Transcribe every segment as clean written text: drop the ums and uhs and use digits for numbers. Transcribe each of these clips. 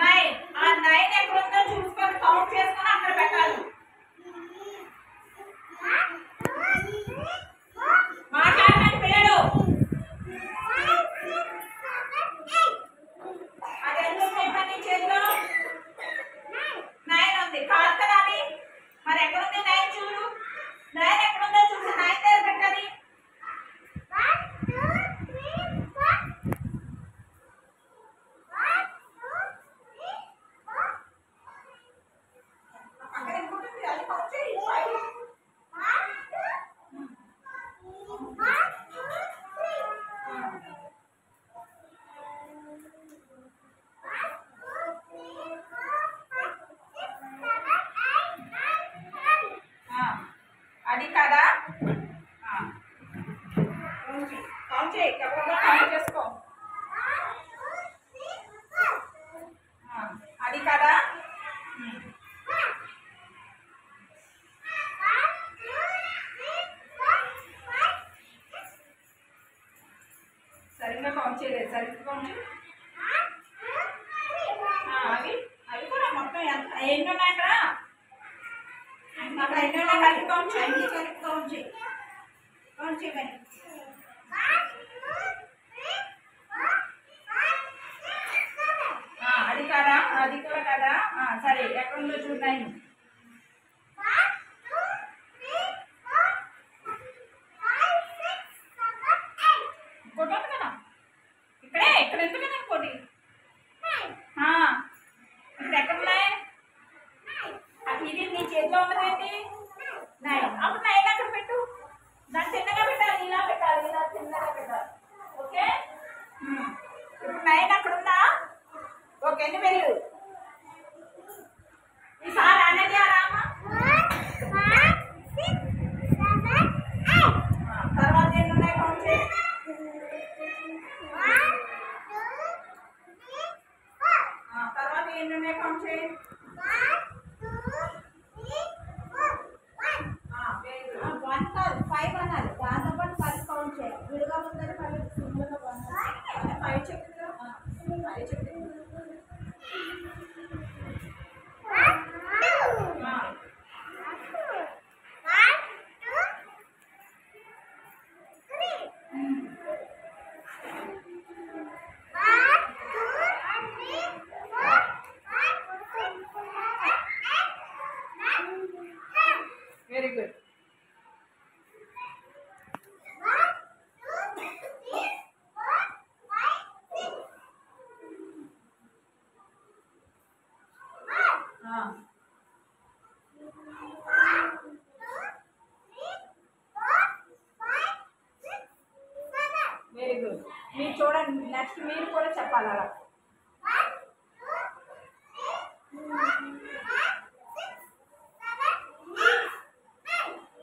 9 ఆ 9 ఎక్కడుందో చూసుకొని కౌంట్ చేసుకొని అక్కడ పెట్టాలి. మాట్లాడండి పిల్లలు. అది ఎందుకు చెప్పండి చేతిలో 9 ఉంది కాదు కదా అది. మరి ఎక్కడుంది 9 చూడు. 9 ఎక్కడుందో చూసి 9 దగ్గర పెట్టాలి. అక్కడ ఇంకోటి అది కౌంట్ చేయి. 5 అది కదా. కౌంట్ చేయి. కౌంట్ చేసుకో. అది కదా. సరిగ్గా కౌంట్ చేయలేదు. సరిగ్గా కౌంట్ చేయి. అవి అవి కూడా మొత్తం ఎంత ఎన్ని ఉన్నాయి అక్కడ అక్కడ ఎన్ని ఉన్నాయి కలిపి కౌంట్ చేయండి. కలిపి కౌంట్ చేయి. కౌంట్ చేయండి. అది కదా. అది కూడా కదా. సరే ఎక్కడుందో చూడండి. ఇంకోటి ఉంది కదా ఇక్కడే. ఇక్కడ ఎందుకన్నా ఇంకోటి ఇక్కడ ఎక్కడున్నాయి. ఇది నీ చేతిలో ఉన్నదేంటి 9. అప్పుడు 9 అక్కడ పెట్టు. దాన్ని చిన్నగా పెట్టాలి. ఇలా పెట్టాలి. ఇలా చిన్నగా పెట్టాలి. ఓకే. ఇప్పుడు 9 అక్కడ ఉందా. ఓకే ఎన్ని వెళ్ళు. ఈసారి అన్నది రామా. తర్వాత ఎన్ని ఉన్నాయి కౌంట్ చేయి. తర్వాత ఎన్ని ఉన్నాయి కౌంట్ చేయి. Very good. Very good. మీరు చూడండి. నెక్స్ట్ మీరు కూడా చెప్పాలి అలా.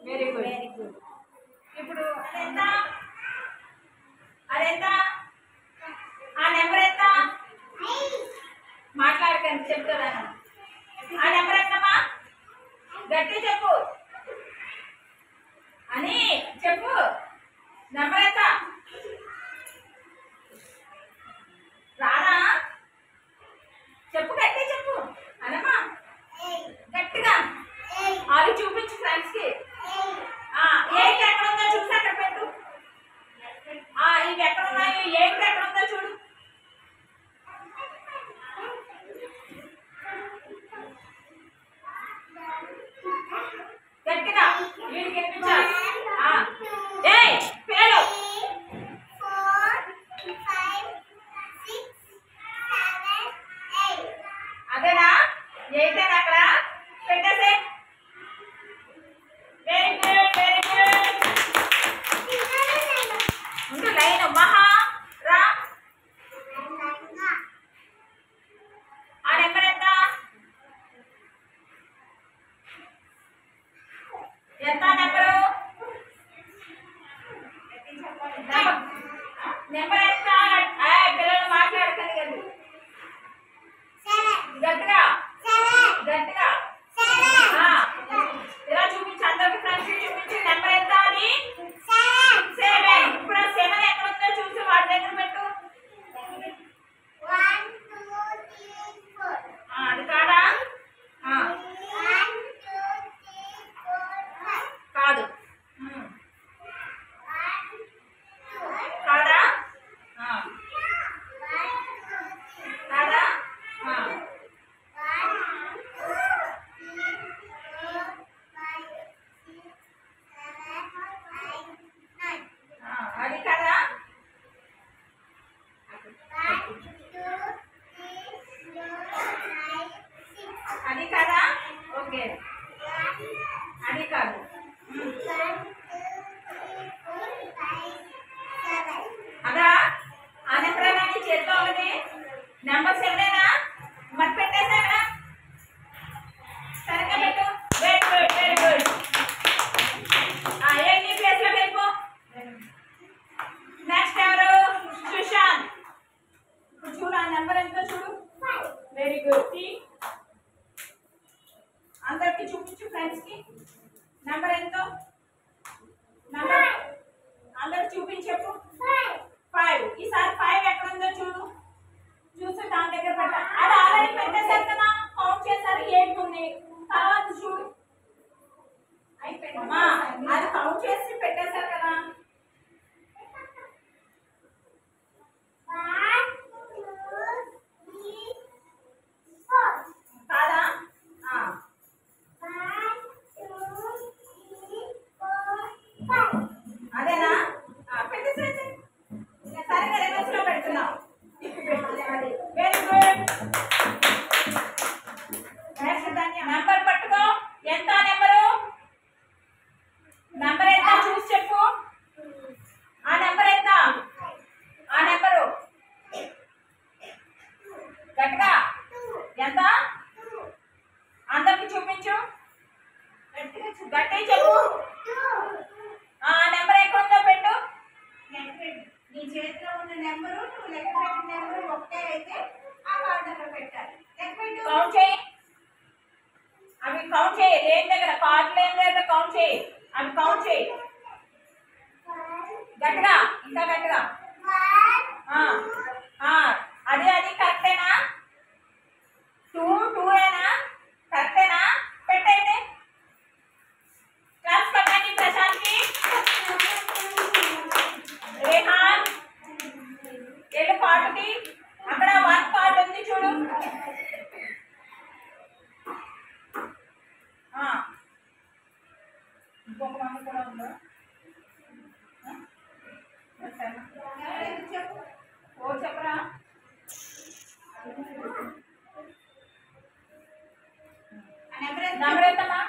Very good. Very good. ఇప్పుడు అదెంత. అదెంత. ఆ నెంబర్ ఎంత. మాట్లాడకండి చెప్తాను. ఆ నెంబర్ ఎంతమ్మా. గట్టి చెప్పు అని చెప్పు. నెంబర్ ఎంత. రాదా చెప్పు. గట్టి చెప్పు అనమ్మా. గట్టిగా అవి చూపించు ఫ్రెండ్స్ కి. ఏంటి ఎక్కడ ఉందో చూసి అక్కడ పెట్టు. ఇవి ఎక్కడ ఉన్నాయో ఏంటి ఎక్కడ ఉందో చూడు. గట్టిగా వీడికి వినిపించాలి. పిల్లలు అదేనా. ఏంటని అక్కడ పెట్టేసే. Very good. Very good. ఉండు లైన్. మహా రా. ఆ నెంబర్ ఎంత. ఎంత నెంబరు. నెంబర్ ఎంత. పిల్లలు మాట్లాడకండి కదా. గట్టిగా గట్టిగా ఇలా చూపించి అందరికి ఫ్రెండ్స్ చూపించి నెంబర్ ఎంత అని. 7. ఇప్పుడు 7 ఎక్కడ ఉందో చూసి వాడి దగ్గర పెట్టు. 1 2 3 4 నెంబర్ 7 మరి పెట్టేసా అక్కడ సరిగ్గా పెట్టు. Very good very good. ఏంటి ప్లేస్ లోకి వెళ్ళిపో. నెక్స్ట్ ఎవరు? సుశాంత్. చూడు ఆ నెంబర్ ఎంతో చూడు. Very good. అందరికి చూపించు ఫ్రెండ్స్ కి నెంబర్ ఎంతో. నెంబర్ అందరికి చూపించు. 5. ఈసారి 5 ఎక్కడ ఉందో చూడు. చూసి దాని దగ్గర పెట్ట. అది ఆల్రెడీ పెట్టేశారు కదా, కౌంట్ చేశారు 8 ఉంది. తర్వాత చూడు అయిపోయిందమ్మా, అది కౌంట్ చేసి పెట్టేశారు కదా. కాదా? అదేనా? పెట్టేసేసి సరిగా రివర్స్ లో పెడుతున్నావు. Very good. నెంబర్ పట్టుకో. ఎంత నెంబరు? నెంబర్ ఎంత చూసి చెప్పు. ఆ నెంబర్ ఎంత? ఆ నెంబరు గట్టిగా ఎంత? అందరికి చూపించు. గట్టిగా చెప్పు. ఆ నెంబర్ ఎక్కడుందో పెట్టు. నీ చేతిలో ఉన్న నెంబరు నువ్వు లెక్క పెట్టిన నెంబరు ఒకటే అయితే ఆ కార్డు అక్కడ పెట్టాలి. లెక్క పెట్టు. కౌంట్ చేయి. అవి కౌంట్ చేయి. లేని దగ్గర కార్డు లేని దగ్గర కౌంట్ చేయి. అవి కౌంట్ చేయి గట్టిగా, ఇంకా గట్టిగా. అది కరెక్టేనా? 2 ఏనా? కరెక్టేనా? పెట్టయితే క్లాస్ పెట్టండి. ప్రశాంత్కి, రేహాన్ వెళ్ళు కార్డుకి. అక్కడ 1 కార్డు ఉంది చూడు. ఇంకొక 1 కూడా ఉందా? చెప్పు. ఓ చెప్పరా. నెంబర్ ఎంతమ్మా?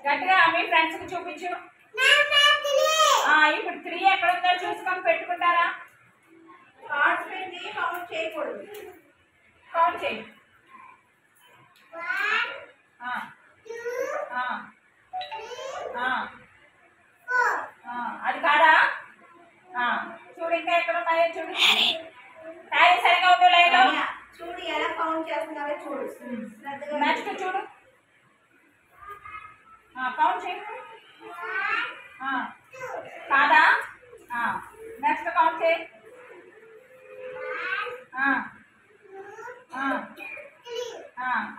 గట్టిగా మీ ఫ్రెండ్స్ కి చూపించు. ఇప్పుడు 3 ఎక్కడ ఉందో చూసుకొని పెట్టుకుంటారా? కార్డ్స్ పెట్టి కౌంట్ చేయకూడదు. కౌంట్ చేయి. అది కాదా? చూడు ఇంకా ఎక్కడ ఉన్నాయో చూడు. టాలీ సరిగా ఉందో లేదో చూడు, ఎలా కౌంట్ చేస్తున్నారో చూడు. నెక్స్ట్ చూడు. కౌంట్ చేయి. కాదా? నెక్స్ట్ కౌంట్ చేయి.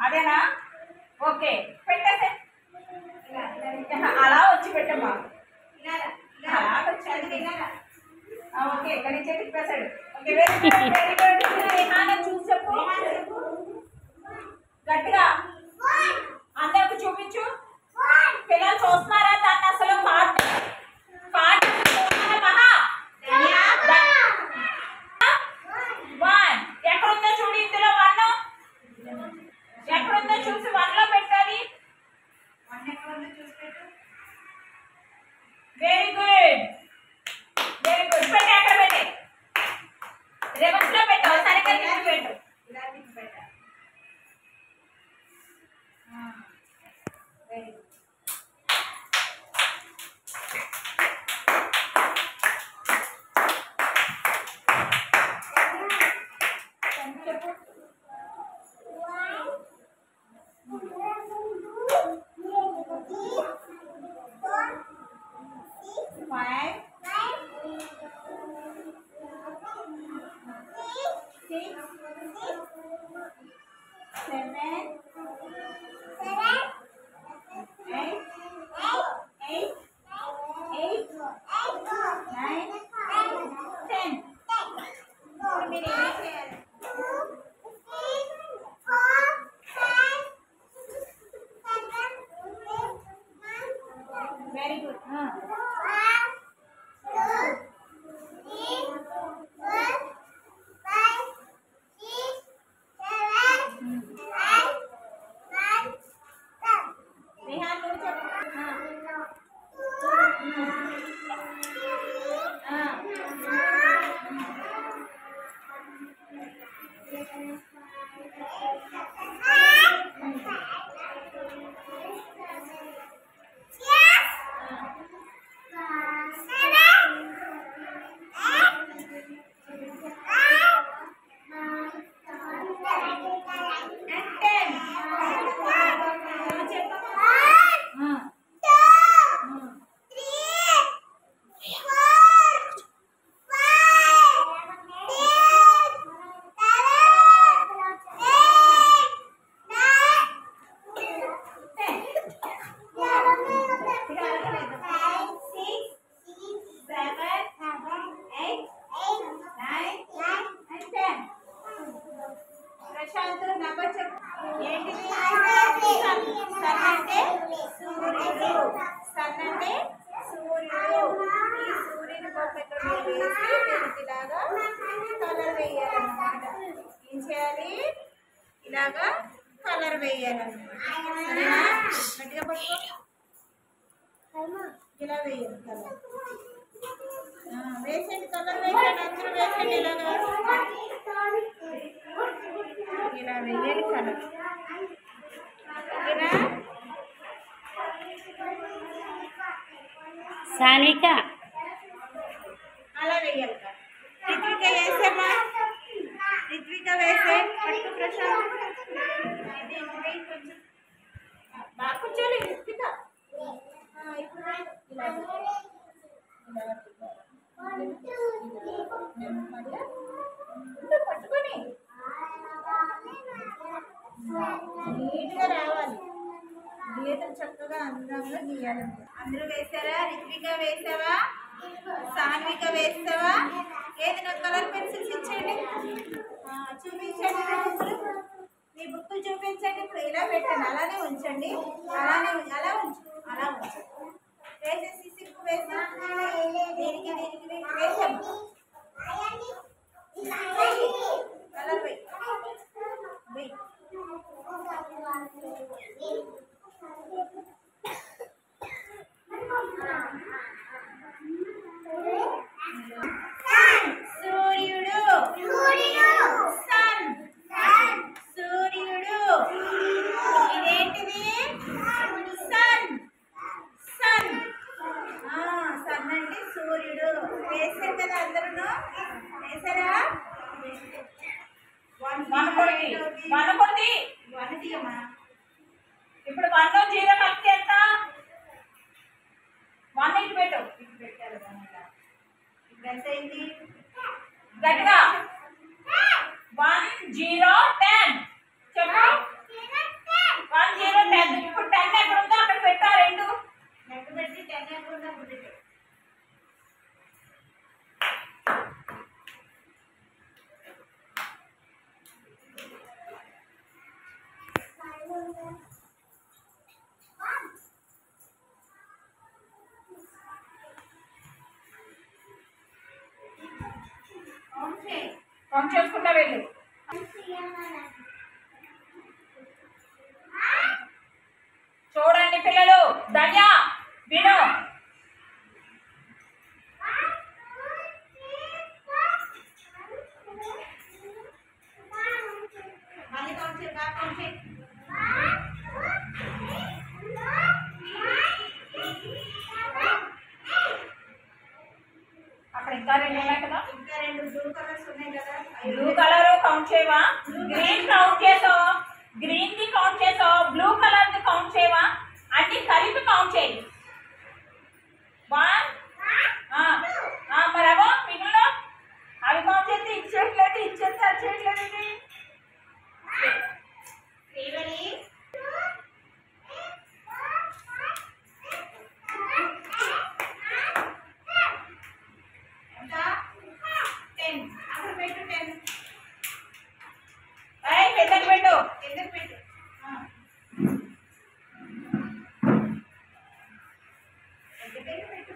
అదేనా? ఓకే పెట్టేసే. అలా వచ్చి పెట్టమ్మా. అలా వచ్చి ఓకే ఇక్కడ నుంచి తిప్పేశాడు. Okay very good very good. చూసి చెప్పు గట్టిగా. అందరికి చూపించు. పిల్లలు చూస్తున్నారా దాన్ని? అసలు కార్డు మహా 1 ఎక్కడుందో చూడు. ఇందులో 1 ఎక్కడుందో చూసి 1 లో పెట్టాలి. 1 ఎక్కడుందో చూసి పెట్టు. Very good very good. పెట్టే అక్కడ పెట్టే. రివర్స్ లో పెట్టావు. సరిగ్గా తిప్పి పెట్టు. ఇలా తిప్పి పెట్టాలి. Very good. చెప్పు. 5 6 7 8 9 10. మీరు ఏం చేయాలి? Very good. రిహాన్ నువ్వు చెప్పు. చేయాలి, ఇలాగా కలర్ వేయాలన్నమాట. సరేనా? గట్టిగా పట్టుకో. ఇలా వేయాలి కలర్. వేసేయండి, కలర్ వేసేయండి, అందరూ వేసేయండి. ఇలాగా ఇలా వేయాలి కలర్. ఓకేనా? సానిక అలా వేయాలి కదా. రిత్విక వేసేమ్మా, రిత్విక వేసే. పట్టు ప్రశాంత్, ఇది వేయి కొంచెం బాగా కూర్చోలి రిత్విక. ఇప్పుడు వేయి. ఇలా పట్టుకొని నీట్గా రావాలి. గీతలు చక్కగా అందంగా గీయాలంటే. అందరూ వేసారా? రిత్విక వేసావా? సాన్విక వేస్తావా? ఏది నాకు కలర్ పెన్సిల్స్ ఇచ్చేయండి, చూపించండి. నా బుక్కులు, మీ బుక్కులు చూపించండి. ఇప్పుడు ఇలా పెట్టండి, అలానే ఉంచండి, అలానే అలా ఉంచు, అలా ఉంచు. వేసేసి సిక్కు వేసి దీనికి దీనికి వేసాము. కలర్ వేయి, వెయ్యి. సూర్యుడు, సన్, సూర్యుడు. ఇదేంటిది? Sun, sun. సన్ అంటే సూర్యుడు. వేసారు కదా అందరూ? వేసారా? వన్ తీయమ్మా. ఇప్పుడు 1 0 కలిపి ఎంత? 1 ఇటు పెట్టు. ఇటు పెట్టారు. ఇప్పుడు ఎంత అయింది? గట్టిగా 1 0 10 చెప్పు. 1 0 10. ఇప్పుడు 10 ఎక్కడ ఉందో అక్కడ పెట్టా. 2 లెక్క పెట్టి 10 ఎక్కడ అప్పుడు పెట్టు. కౌంట్ చేసుకుంటా వెళ్ళు. చూడండి పిల్లలు, ధన్య విను. మళ్ళీ కౌంట్ చేయి, బాగా కౌంట్ చేయి. అక్కడ ఇంకా 2 ఉన్నాయి కదా. ఇంకా 2 బ్లూ కలర్స్ ఉన్నాయి కదా. బ్లూ కలర్ కౌంట్ చేయవా? గ్రీన్ కౌంట్ చేసావు, గ్రీన్ ది కౌంట్ చేసావు, బ్లూ కలర్ ది కౌంట్ చేయవా? అన్ని కలిపి కౌంట్ చేయి. 1 మరవో మిగిలిన అవి కౌంట్ చేస్తే ఇచ్చేట్లేదు, ఇచ్చేస్తే అది చేయట్లేదు. ఇది శ్రీవరి, ఎంత? 10. అక్కడ పెట్టు 10. పెద్దకి పెట్టు. కిందకి పెట్టు. పెద్ద పెట్టు.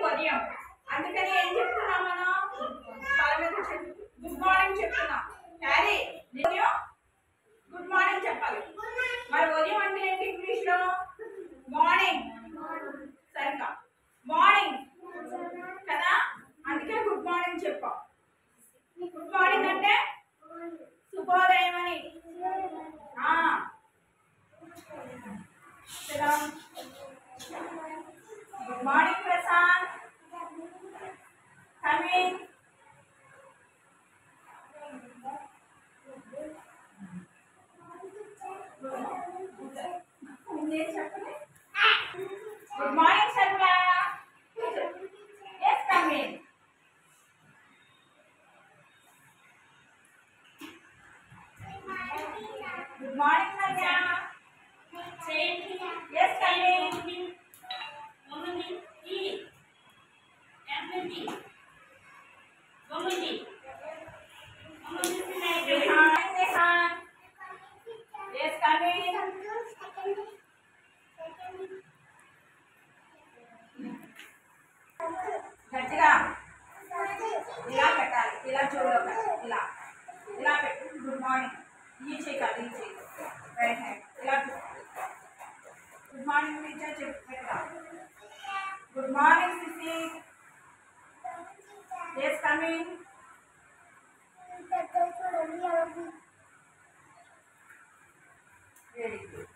ఉదయం. అందుకని ఏం చెప్తున్నాం మనం? కాళ్ళ మీద గుడ్ మార్నింగ్ చెప్తున్నాం. క్యారీ ఉదయం గుడ్ మార్నింగ్ చెప్పాలి. మరి ఉదయం అంటే ఏంటి ఇంగ్లీష్లో? మార్నింగ్. సరిగ్గా మార్నింగ్ కదా, అందుకే గుడ్ మార్నింగ్ చెప్పాం. గుడ్ మార్నింగ్ అంటే శుభోదయం అని. Good morning Prashant. కమింగ్. చెప్పండి. గుడ్ మార్నింగ్ సర్వా. Yes coming. Good morning, Maria. Yes, coming. Yes, coming. గట్టిగా ఇలా పెట్టాలి. ఇలా చూడాలి. ఇలా ఇలా పెట్టు. Good morning. ఈ చేయాలి. ఈ చేయాలి. రైట్ హ్యాండ్ ఇలా గుడ్ మార్నింగ్ టీచర్ చెప్పా. గుడ్ మార్నింగ్ సిసి. Yes coming. Very good.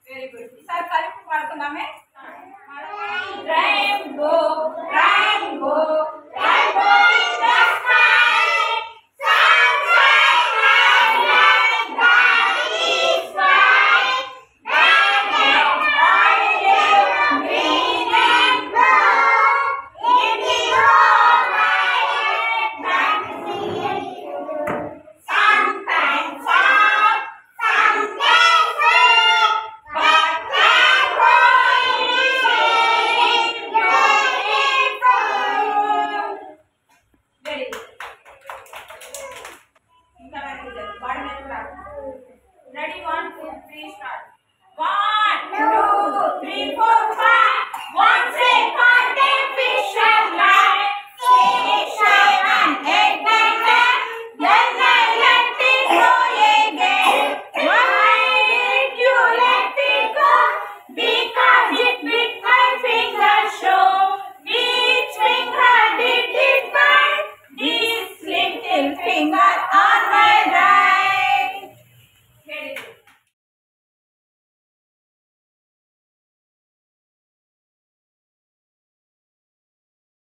Very good. ఈసారి కలిపి పడుతున్నామే.